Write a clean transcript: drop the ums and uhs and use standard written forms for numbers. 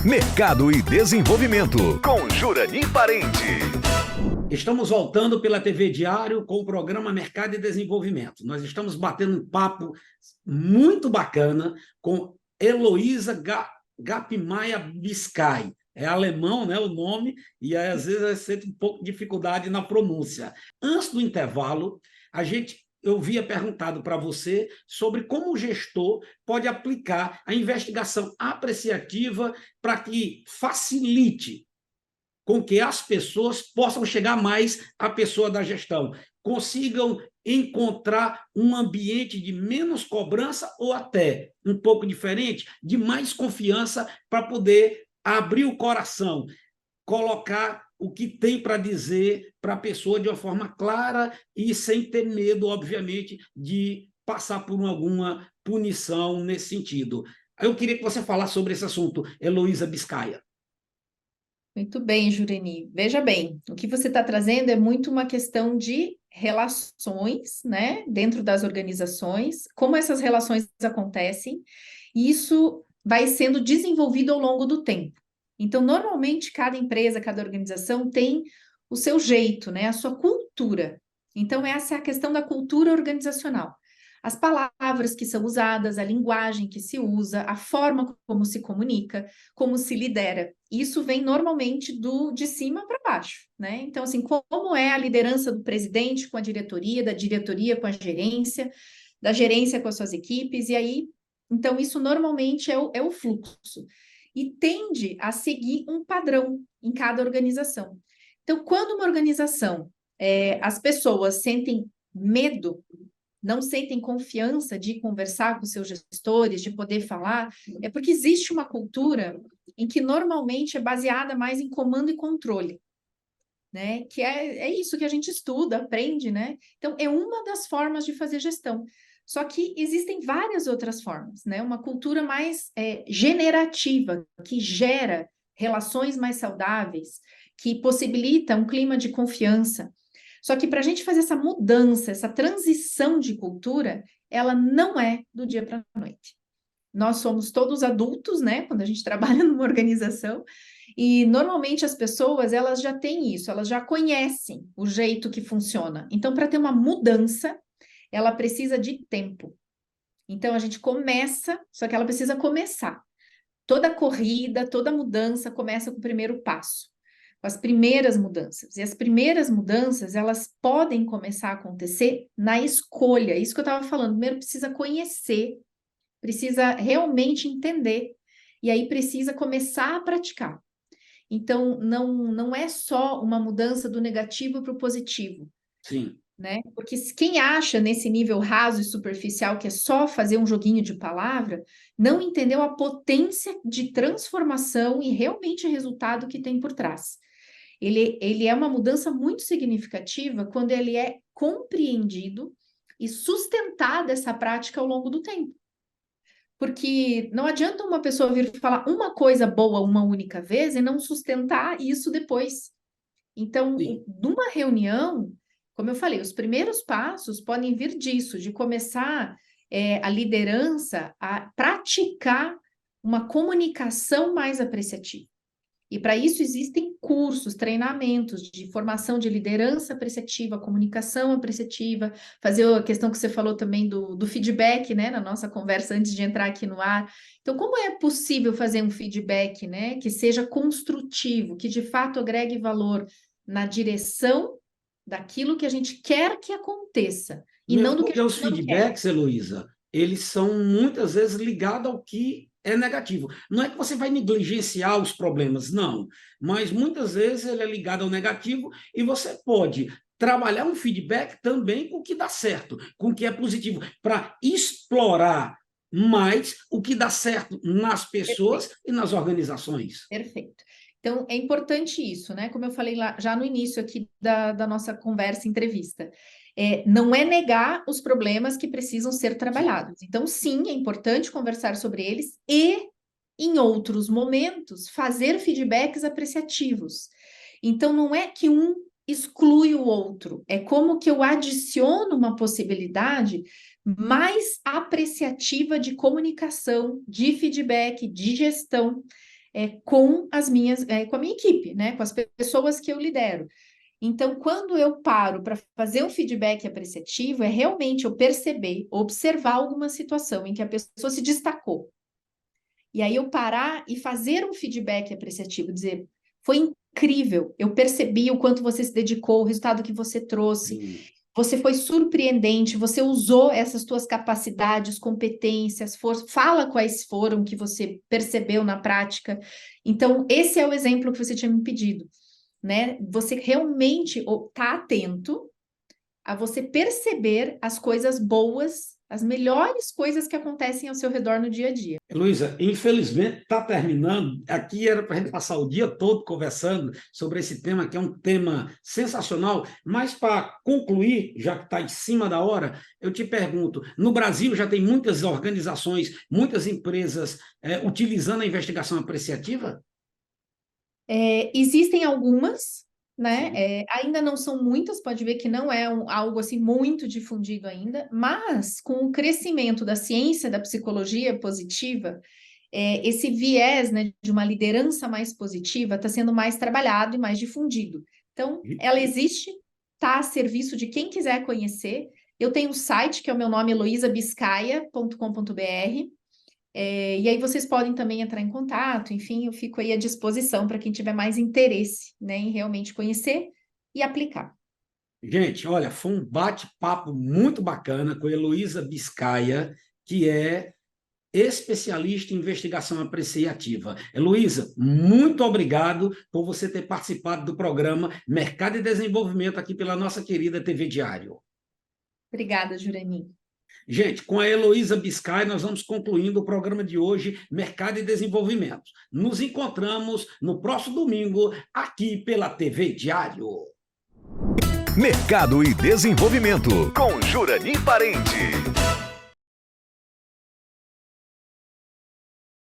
Mercado e Desenvolvimento, com Jurani Parente. Estamos voltando pela TV Diário com o programa Mercado e Desenvolvimento. Nós estamos batendo um papo muito bacana com Heloísa Gapmaia Biscay. É alemão, né, o nome, e aí, às vezes eu sinto um pouco de dificuldade na pronúncia. Antes do intervalo, eu havia perguntado para você sobre como o gestor pode aplicar a investigação apreciativa para que facilite com que as pessoas possam chegar mais à pessoa da gestão, consigam encontrar um ambiente de menos cobrança ou até um pouco diferente, de mais confiança para poder abrir o coração, colocar o que tem para dizer para a pessoa de uma forma clara e sem ter medo, obviamente, de passar por alguma punição nesse sentido. Eu queria que você falasse sobre esse assunto, Heloísa Biscay. Muito bem, Jurani. Veja bem, o que você está trazendo é muito uma questão de relações, né, dentro das organizações, como essas relações acontecem, e isso vai sendo desenvolvido ao longo do tempo. Então, normalmente, cada empresa, cada organização tem o seu jeito, né, a sua cultura. Então, essa é a questão da cultura organizacional. As palavras que são usadas, a linguagem que se usa, a forma como se comunica, como se lidera. Isso vem normalmente de cima para baixo, né? Então, assim, como é a liderança do presidente com a diretoria, da diretoria com a gerência, da gerência com as suas equipes, e aí, então, isso normalmente é o fluxo. E tende a seguir um padrão em cada organização. Então, quando uma organização, as pessoas sentem medo, não sentem confiança de conversar com seus gestores, de poder falar, é porque existe uma cultura em que normalmente é baseada mais em comando e controle, né? Que é isso que a gente estuda, aprende, né? Então, é uma das formas de fazer gestão. Só que existem várias outras formas, né? Uma cultura mais generativa, que gera relações mais saudáveis, que possibilita um clima de confiança. Só que para a gente fazer essa mudança, essa transição de cultura, ela não é do dia para a noite. Nós somos todos adultos, né? Quando a gente trabalha numa organização, e normalmente as pessoas, elas já têm isso, elas já conhecem o jeito que funciona. Então, para ter uma mudança, ela precisa de tempo. Então, a gente começa, só que ela precisa começar. Toda corrida, toda mudança começa com o primeiro passo, com as primeiras mudanças. E as primeiras mudanças, elas podem começar a acontecer na escolha. Isso que eu estava falando. Primeiro precisa conhecer, precisa realmente entender. E aí precisa começar a praticar. Então, não é só uma mudança do negativo para o positivo. Sim. Né? Porque quem acha nesse nível raso e superficial que é só fazer um joguinho de palavra, não entendeu a potência de transformação e realmente resultado que tem por trás. Ele é uma mudança muito significativa quando ele é compreendido e sustentada essa prática ao longo do tempo. Porque não adianta uma pessoa vir falar uma coisa boa uma única vez e não sustentar isso depois. Então, numa reunião, como eu falei, os primeiros passos podem vir disso, de começar a liderança a praticar uma comunicação mais apreciativa. E para isso existem cursos, treinamentos de formação de liderança apreciativa, comunicação apreciativa, fazer a questão que você falou também do feedback, né, na nossa conversa antes de entrar aqui no ar. Então, como é possível fazer um feedback, né, que seja construtivo, que de fato agregue valor na direção daquilo que a gente quer que aconteça, e não do que a gente os não feedbacks, quer. Heloísa, eles são muitas vezes ligados ao que é negativo. Não é que você vai negligenciar os problemas, não. Mas muitas vezes ele é ligado ao negativo e você pode trabalhar um feedback também com o que dá certo, com o que é positivo, para explorar mais o que dá certo nas pessoas e nas organizações. Perfeito. Então, é importante isso, né? Como eu falei lá, já no início aqui da nossa conversa, entrevista. Não é negar os problemas que precisam ser trabalhados. Então, sim, é importante conversar sobre eles e, em outros momentos, fazer feedbacks apreciativos. Então, não é que um exclui o outro, é como que eu adiciono uma possibilidade mais apreciativa de comunicação, de feedback, de gestão. com com a minha equipe, né? Com as pessoas que eu lidero. Então, quando eu paro para fazer um feedback apreciativo, é realmente eu perceber, observar alguma situação em que a pessoa se destacou. E aí eu parar e fazer um feedback apreciativo, dizer, foi incrível, eu percebi o quanto você se dedicou, o resultado que você trouxe, você foi surpreendente, você usou essas suas capacidades, competências, fala quais foram que você percebeu na prática. Então, esse é o exemplo que você tinha me pedido, né? Você realmente está atento a você perceber as coisas boas, as melhores coisas que acontecem ao seu redor no dia a dia. Heloísa, infelizmente está terminando. Aqui era para a gente passar o dia todo conversando sobre esse tema, que é um tema sensacional, mas para concluir, já que está em cima da hora, eu te pergunto, no Brasil já tem muitas organizações, muitas empresas utilizando a investigação apreciativa? Existem algumas, né? Ainda não são muitas, pode ver que não é algo assim muito difundido ainda, mas com o crescimento da ciência da psicologia positiva, esse viés, né, de uma liderança mais positiva está sendo mais trabalhado e mais difundido. Então, ela existe, está a serviço de quem quiser conhecer. Eu tenho um site, que é o meu nome, eloisabiscaia.com.br. E aí vocês podem também entrar em contato, enfim, eu fico aí à disposição para quem tiver mais interesse, né, em realmente conhecer e aplicar. Gente, olha, foi um bate-papo muito bacana com a Heloísa Biscaia, que é especialista em investigação apreciativa. Heloísa, muito obrigado por você ter participado do programa Mercado e Desenvolvimento aqui pela nossa querida TV Diário. Obrigada, Jurani. Gente, com a Heloísa Biscaia, nós vamos concluindo o programa de hoje, Mercado e Desenvolvimento. Nos encontramos no próximo domingo, aqui pela TV Diário. Mercado e Desenvolvimento, com Jurani Parente.